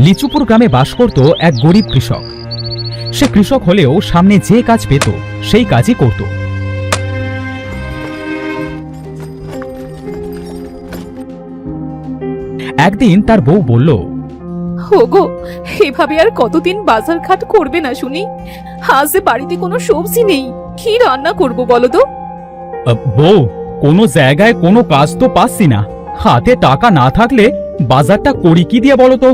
লিচুপুর গ্রামে বাস করত এক গরিব কৃষক। সে কৃষক হলেও সামনে যে কাজ পেত সেই কাজই করত। একদিন তার বউ বলল, ওগো, এভাবে আর কতদিন বাজার ঘাট করবে না শুনি? আজ যে বাড়িতে কোনো সবজি নেই, কি রান্না করব বলো তো? বউ, কোনো জায়গায় কোনো কাজ তো পাচ্ছি না, হাতে টাকা না থাকলে বাজারটা করি কি দিয়ে বলো তো?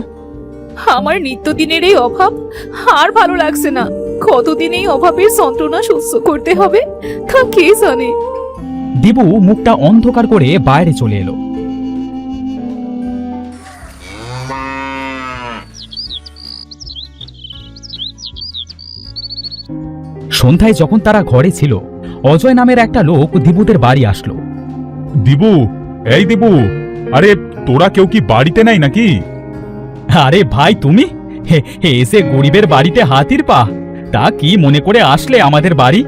আমার নিত্যদিনের এই অভাব আর ভালো লাগছে না। কতদিন এই অভাবের যন্ত্রণা সহ্য করতে হবে তা কে জানে। দিবু মুখটা অন্ধকার করে বাইরে চলে এলো। সন্ধ্যায় যখন তারা ঘরে ছিল, অজয় নামের একটা লোক দিবুদের বাড়ি আসলো। দিবু, এই দিবু, আরে তোরা কেউ কি বাড়িতে নাই নাকি? আরে ভাই, তুমি এসে গরিবের বাড়িতে হাতির পা, তা কি মনে করে আসলে আমাদের বাড়ি?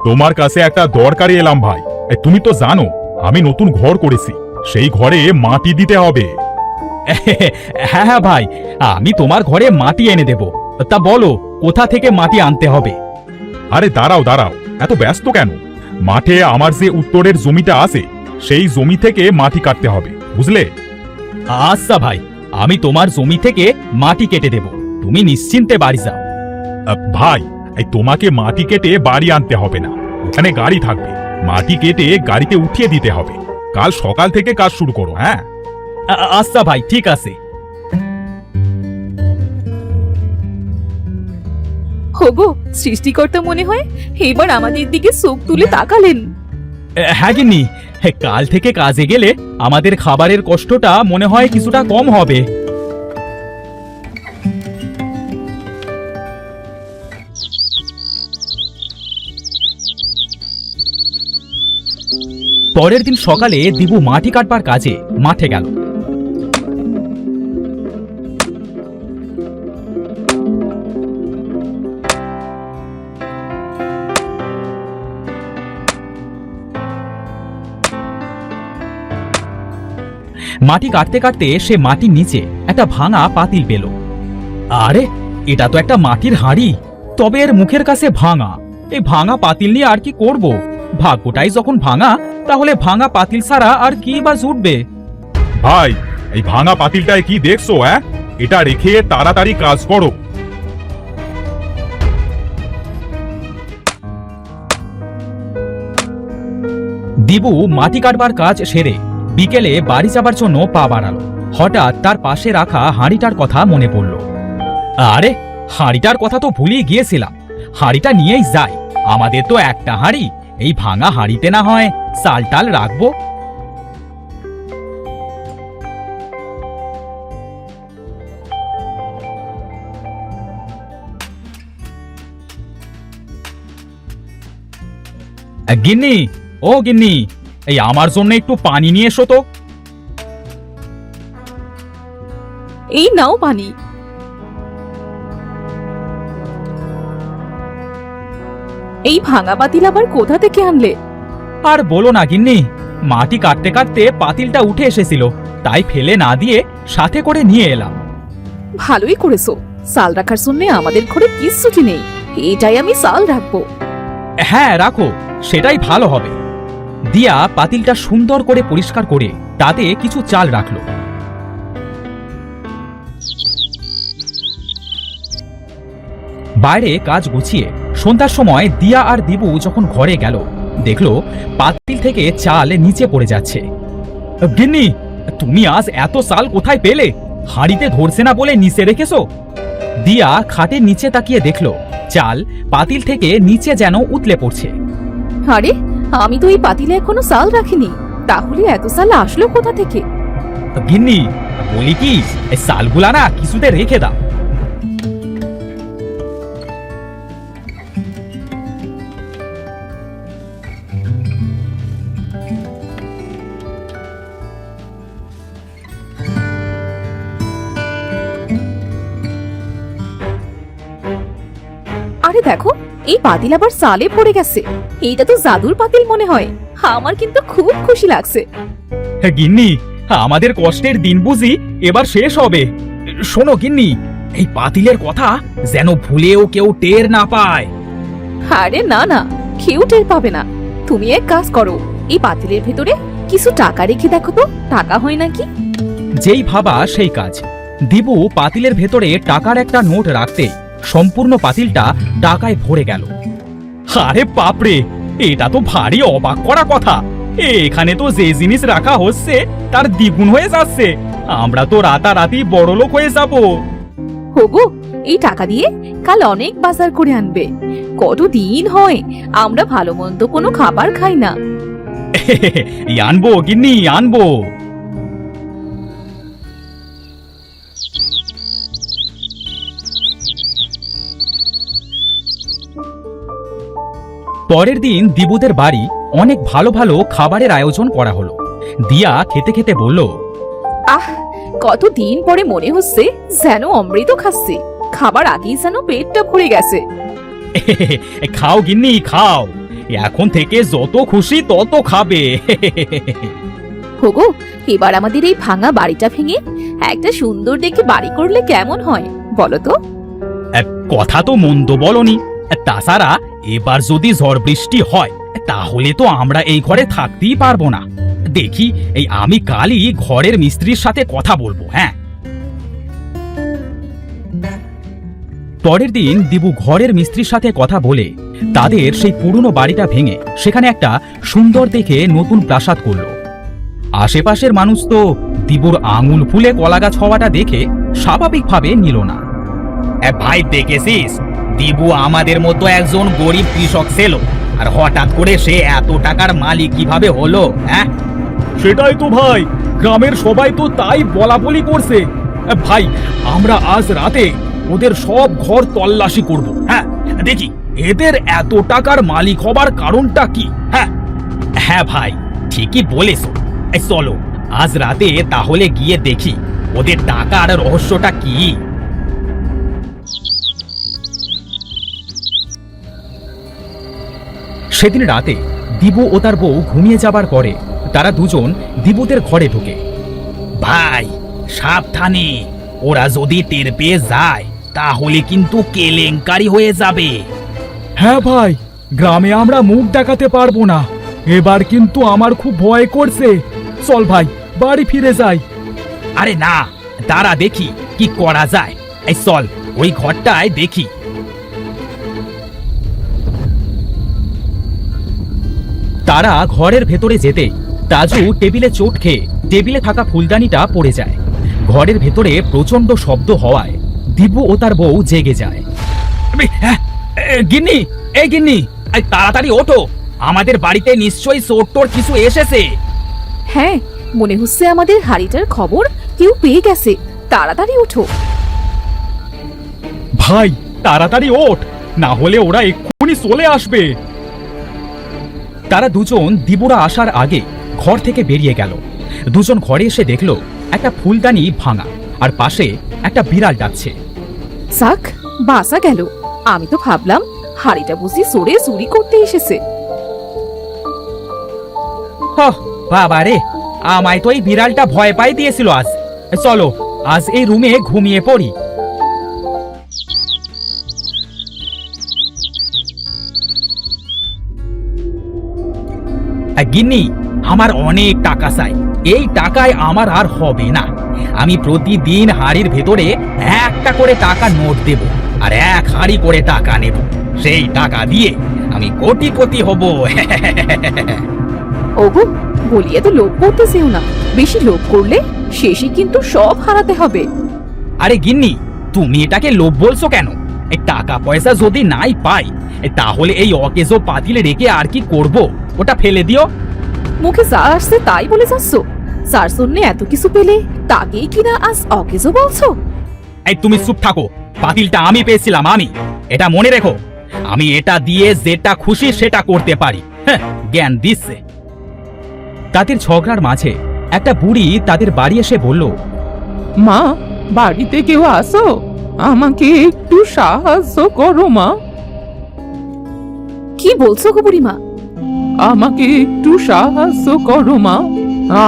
তোমার কাছে একটা দরকারে এলাম ভাই। তুমি তো জানো আমি নতুন ঘর করেছি, সেই ঘরে মাটি দিতে হবে। হ্যাঁ হ্যাঁ ভাই, আমি তোমার ঘরে মাটি এনে দেব। তা বলো, কোথা থেকে মাটি আনতে হবে? আরে দাঁড়াও দাঁড়াও, এত ব্যস্ত কেন? মাঠে আমার যে উত্তরের জমিটা আছে সেই জমি থেকে মাটি কাটতে হবে, বুঝলে? আচ্ছা ভাই, আমি তোমার জমি থেকে মাটি কেটে দেব, তুমি নিশ্চিন্তে বাড়ি যাও। ভাই, তোমাকে মাটি কেটে বাড়ি আনতে হবে না, ওখানে গাড়ি থাকবে, মাটি কেটে গাড়িতে উঠিয়ে দিতে হবে। কাল সকাল থেকে কাজ শুরু করো। হ্যাঁ আচ্ছা ভাই, ঠিক আছে। ওগো, সৃষ্টিকর্তা মনে হয় এবার আমাদের দিকে চোখ তুলে তাকালেন। হ্যাঁ গিন্নি, কাল থেকে কাজে গেলে আমাদের খাবারের কষ্টটা মনে হয় কিছুটা কম হবে। পরের দিন সকালে দিবু মাটি কাটবার কাজে মাঠে গেল। মাটি কাটতে কাটতে সে মাটির নিচে একটা ভাঙা পাতিল পেল। আরে, এটা তো একটা মাটির হাঁড়ি, তবে এর মুখের কাছে ভাঙা। এই ভাঙা পাতিল নিয়ে আর কি করব? ভাগ্যটাই যখন ভাঙা, তাহলে ভাঙা পাতিল ছাড়া আর কি বা জুটবে? ভাই, এই ভাঙা পাতিলটায় কি দেখছো? এটা রেখে তাড়াতাড়ি কাজ করো। দিবু মাটি কাটবার কাজ সেরে বিকেলে বাড়ি যাবার জন্য পা বাড়ালো। হঠাৎ তার পাশে রাখা হাঁড়িটার কথা মনে পড়ল। আরে, হাঁড়িটার কথা তো ভুলিয়ে গিয়েছিলাম, হাঁড়িটা নিয়েই যাই। আমাদের তো একটা হাঁড়ি, এই ভাঙা হাঁড়িতে না হয় চাল টাল রাখবো। গিন্নি, ও গিন্নি, এই আমার জন্য একটু পানি নিয়ে এসো তো। এই নাও পানি। এই ভাঙা পাতিল আবার কোথা থেকে আনলে? আর বলো না গিন্নি, মাটি কাটতে কাটতে পাতিলটা উঠে এসেছিল, তাই ফেলে না দিয়ে সাথে করে নিয়ে এলাম। ভালোই করেছো, চাল রাখার জন্য আমাদের ঘরে কিচ্ছুটি নেই, এটাই আমি চাল রাখবো। হ্যাঁ রাখো, সেটাই ভালো হবে। দিয়া পাতিলটা সুন্দর করে পরিষ্কার করে তাতে কিছু চাল রাখলো। বাইরে কাজ গুছিয়ে সন্ধ্যার সময় দিয়া আর দিবু যখন ঘরে গেল, দেখলো পাতিল থেকে চাল নিচে পড়ে যাচ্ছে। গিন্নি, তুমি আজ এত চাল কোথায় পেলে? হাঁড়িতে ধরছে না বলে নিচে রেখেছো? দিয়া খাটের নিচে তাকিয়ে দেখলো চাল পাতিল থেকে নিচে যেন উতলে পড়ছে। আরে, আমি তো এই পাতিলে এখনো চাল রাখিনি, তাহলে এত চাল আসলো কোথা থেকে? গিন্নি, বলি কি, এই চালগুলা না কিছুতে রেখে দাও। আরে দেখো, এই পাতিল আবার চালে পড়ে গেছে। এইটা তো জাদুর পাতিল মনে হয়, আমার কিন্তু খুব খুশি লাগছে। গিন্নি, আমাদের কষ্টের দিন বুঝি এবার শেষ হবে। শোনো গিন্নি, এই পাতিলের কথা যেন ভুলেও কেউ টের না পায়। আরে না না, কেউ টের পাবে না। তুমি এক কাজ করো, এই পাতিলের ভেতরে কিছু টাকা রেখে দেখো তো, টাকা হয় নাকি। যেই ভাবা সেই কাজ। দিবু পাতিলের ভেতরে টাকার একটা নোট রাখতে সম্পূর্ণ পাতিলটা টাকায় ভরে গেল। আরে বাপরে, এটা তো ভারী অবাক করা কথা। এখানে তো যে জিনিস রাখা হচ্ছে তার দ্বিগুণ হয়ে যাচ্ছে। আমরা তো রাতারাতি বড়লোক হয়ে যাব। হোগো, এই টাকা দিয়ে কাল অনেক বাজার করে আনবে। কতদিন হয় আমরা ভালো মন্দ কোনো খাবার খাই না। আনবো গিন্নি, আনবো। পরের দিন দিবুদের বাড়ি অনেক ভালো ভালো খাবারের আয়োজন করা হলো। দিয়া খেতে খেতে বলল, আহ, কতদিন পরে মনে হচ্ছে যেন অমৃত খাচ্ছি। খাবার আগেই যেন পেটটা ভরে গেছে। খাও গিন্নি খাও, এখন থেকে যত খুশি তত খাবে। হোগো, এবার আমাদের এই ভাঙা বাড়িটা ভেঙে একটা সুন্দর দেখে বাড়ি করলে কেমন হয় বলো তো? কথা তো মন্দ বলনি। তাছাড়া এবার যদি ঝড় বৃষ্টি হয় তাহলে তো আমরা এই ঘরে থাকতেই পারবো না। দেখি, এই আমি কালই ঘরের মিস্ত্রির সাথে কথা বলবো। হ্যাঁ। পরের দিন দিবু ঘরের মিস্ত্রির সাথে কথা বলে তাদের সেই পুরনো বাড়িটা ভেঙে সেখানে একটা সুন্দর দেখে নতুন প্রাসাদ করলো। আশেপাশের মানুষ তো দিবুর আঙুল ফুলে কলাগাছ হওয়াটা দেখে স্বাভাবিকভাবে নিল না। ভাই দেখেছিস, দিবু আমাদের মতো একজন গরিব কৃষক ছিল, আর হঠাৎ করে সে এত টাকার মালিক কিভাবে হলো? হ্যাঁ, সেটাই তো ভাই, গ্রামের সবাই তো তাই বলা বলি করছে। ভাই, আমরা আজ রাতে ওদের সব ঘর তল্লাশি করব। হ্যাঁ, দেখি এদের এত টাকার মালিক হবার কারণটা কি। হ্যাঁ হ্যাঁ ভাই, ঠিকই বলেছো। চলো আজ রাতে তাহলে গিয়ে দেখি ওদের টাকার রহস্যটা কি। সেদিন রাতে দিবু ও তার বউ ঘুমিয়ে যাবার পরে তারা দুজন দিবুদের ঘরে ঢোকে। ভাই সাবধানে, ওরা যদি টের পেয়ে যায় তাহলে কিন্তু কেলেঙ্কারি হয়ে যাবে। হ্যাঁ ভাই, গ্রামে আমরা মুখ দেখাতে পারবো না। এবার কিন্তু আমার খুব ভয় করছে। চল ভাই, বাড়ি ফিরে যাই। আরে না, দাঁড়া দেখি কি করা যায়। এই চল ওই ঘরটায় দেখি। তারা ঘরের ভেতরে যেতে তাজু টেবিলে চোট খেয়ে টেবিলে থাকা ফুলদানিটা পড়ে যায়। ঘরের ভেতরে প্রচন্ড শব্দ হওয়ায় দিবু ও তার বউ জেগে যায়। গিন্নি, এই গিন্নি, তাড়াতাড়ি ওঠো, আমাদের বাড়িতে নিশ্চয়ই চোর কিছু এসেছে। হ্যাঁ, মনে হচ্ছে আমাদের হাড়িটার খবর কেউ পেয়ে গেছে। তাড়াতাড়ি ওঠো। ভাই তাড়াতাড়ি ওঠ, না হলে ওরা এক্ষুনি চলে আসবে। তারা দুজন দিবুরা আসার আগে ঘর থেকে বেরিয়ে গেল। দুজন ঘরে এসে দেখল একটা ফুলদানি ভাঙা, আর পাশে একটা বিড়াল ডাকছে। সাক, বাসা গেল। আমি তো ভাবলাম হাড়িটা বুঝি চোরে চুরি করতে এসেছে। বাবা রে, আমায় তো এই বিড়ালটা ভয় পাই দিয়েছিল আজ। চলো আজ এই রুমে ঘুমিয়ে পড়ি। গিন্নি, আমার অনেক টাকা চাই। এই টাকায় আমার আর হবে না। আমি প্রতিদিন হাড়ির ভেতরে একটা করে টাকা নোট দেব, আর এক হাড়ি করে টাকা নেব। সেই টাকা দিয়ে আমি কোটিপতি হব। ওগো, বলিয়ে তো লোভ করতেছেও না। বেশি লোভ করলে শেষে কিন্তু সব হারাতে হবে। আরে গিন্নি, তুমি এটাকে লোভ বলছো কেন? এই টাকা পয়সা যদি নাই পাই তাহলে এই অকেজো পাতিল রেখে আর কি করব? ওটা ফেলে দিও। মুখে যা আসছে তাই বলে যাচ্ছ। যার জন্য এত কিছু পেলে তাকেই কিনা আজ অকেজো বলছো? এই তুমি চুপ থাকো। পাতিলটা আমি পেয়েছিলাম, আমি। এটা মনে রেখো, আমি এটা দিয়ে যেটা খুশি সেটা করতে পারি। হ্যাঁ, জ্ঞান দিচ্ছে। তাদের ঝগড়ার মাঝে একটা বুড়ি তাদের বাড়ি এসে বলল, মা, বাড়িতে কেউ আসো, আমাকে একটু সাহায্য করো মা। কি বলছো গো বুড়িমা? আমাকে একটু সাহায্য করো মা,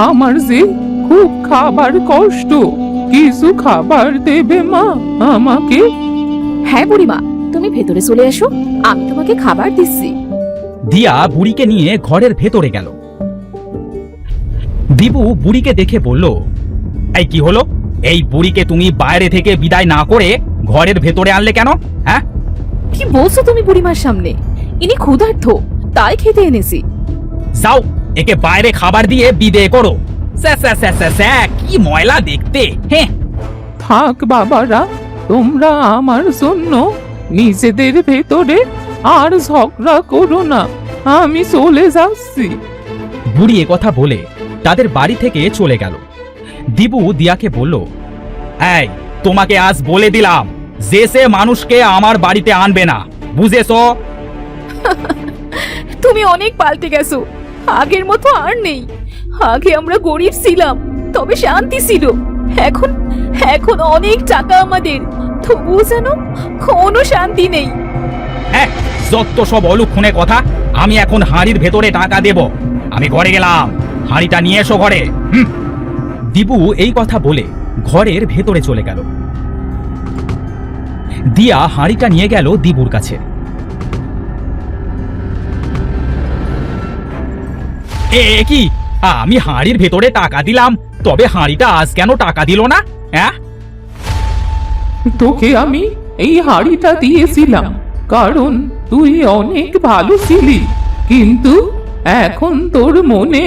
আমার যে খুব খাবার কষ্ট, কিছু খাবার দেবে মা আমাকে? হ্যাঁ বুড়িমা, তুমি ভেতরে চলে এসো, আমি তোমাকে খাবার দিচ্ছি। দিয়া বুড়িকে নিয়ে ঘরের ভেতরে গেল। দিবু বুড়িকে দেখে বলল, এই কি হলো? এই বুড়িকে তুমি বাইরে থেকে বিদায় না করে ঘরের ভেতরে আনলে কেন? হ্যাঁ, কি বলছো তুমি বুড়িমার সামনে? ইনি ক্ষুধার্ত, তাই খেতে এনেছি। যাও একে বাইরে খাবার দিয়ে বিদেয় করো। স্যা, স্যা, স্যা, স্যা, স্যা, কি ময়লা দেখতে। হ্যাঁ, থাক বাবারা, তোমরা আমার জন্য নিজেদের ভেতরে আর ঝগড়া করো না, আমি চলে যাচ্ছি। বুড়ি কথা বলে তাদের বাড়ি থেকে চলে গেল। দিবু দিয়াকে বলল, এই তোমাকে আজ বলে দিলাম যে সে মানুষকে আমার বাড়িতে আনবে না, বুঝেছো? তুমি অনেক পাল্টে গেছো, আগের মতো আর নেই। আগে আমরা গরিব ছিলাম, তবে শান্তি ছিল। এখন এখন অনেক টাকা আমাদের, তবুও যেন কোনো শান্তি নেই। হ্যাঁ, যত সব অলুক্ষণে কথা। আমি এখন হাঁড়ির ভেতরে টাকা দেব। আমি ঘরে গেলাম, হাঁড়িটা নিয়ে এসো ঘরে। দিবু এই কথা বলে ঘরের ভেতরে চলে গেল। দিয়া হাঁড়িটা নিয়ে গেল দিবুর কাছে। এ কি, আমি হাঁড়ির ভেতরে টাকা দিলাম, তবে হাঁড়িটা আজ কেন টাকা দিল না? হ্যাঁ, তোকে আমি এই হাড়িটা দিয়েছিলাম কারণ তুই অনেক ভালো ছিলি, কিন্তু এখন তোর মনে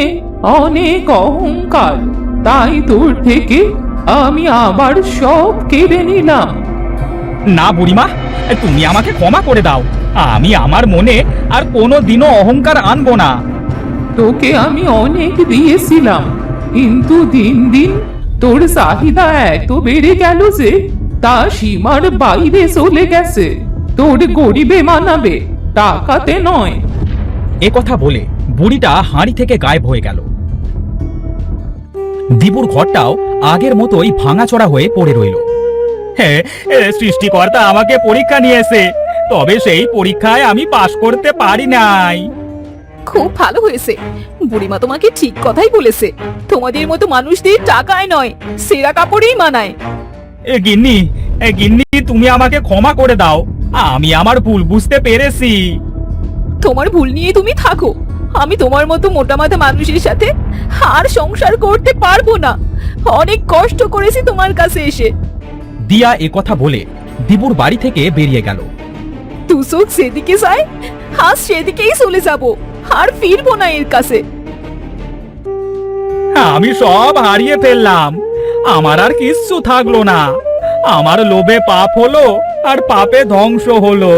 অনেক অহংকার, তাই তোর থেকে আমি আবার সব কেড়ে নিলাম। না বুড়িমা, তুমি আমাকে ক্ষমা করে দাও। আমি আমার মনে আর কোনো দিনও অহংকার আনবো না। তোকে আমি অনেক দিয়েছিলাম, কিন্তু দিন দিন তোর চাহিদা এত বেড়ে গেল যে তা সীমার বাইরে চলে গেছে। তোর গরিবে মানাবে, টাকাতে নয়। এ কথা বলে বুড়িটা হাঁড়ি থেকে গায়েব হয়ে গেল। দিবুর ঘরটাও আগের মতোই ভাঙাচোরা হয়ে পড়ে রইল। হ্যাঁ, সৃষ্টিকর্তা আমাকে পরীক্ষা নিয়েছে, তবে সেই পরীক্ষায় আমি পাশ করতে পারি নাই। খুব ভালো হয়েছে, বুড়িমা তোমাকে ঠিক কথাই বলেছে। তোমাদের মতো মানুষদের টাকায় নয়, সেরা কাপড়েই মানায়। গিন্নি, গিন্নি, তুমি আমাকে ক্ষমা করে দাও। আমি আমার ভুল বুঝতে পেরেছি। তোমার ভুল নিয়ে তুমি থাকো, আমি তোমার মতো মোটা মাথা মানুষের সাথে আর সংসার করতে পারবো না। অনেক কষ্ট করেছি তোমার কাছে এসে। দিয়া এ কথা বলে দিবুর বাড়ি থেকে বেরিয়ে গেল। দু চোখ সেদিকে যায়, আজ সেদিকেই চলে যাব, আর ফিরবো না এর কাছে। আমি সব হারিয়ে ফেললাম, আমার আর কিচ্ছু থাকলো না। আমার লোভে পাপ হলো, আর পাপে ধ্বংস হলো।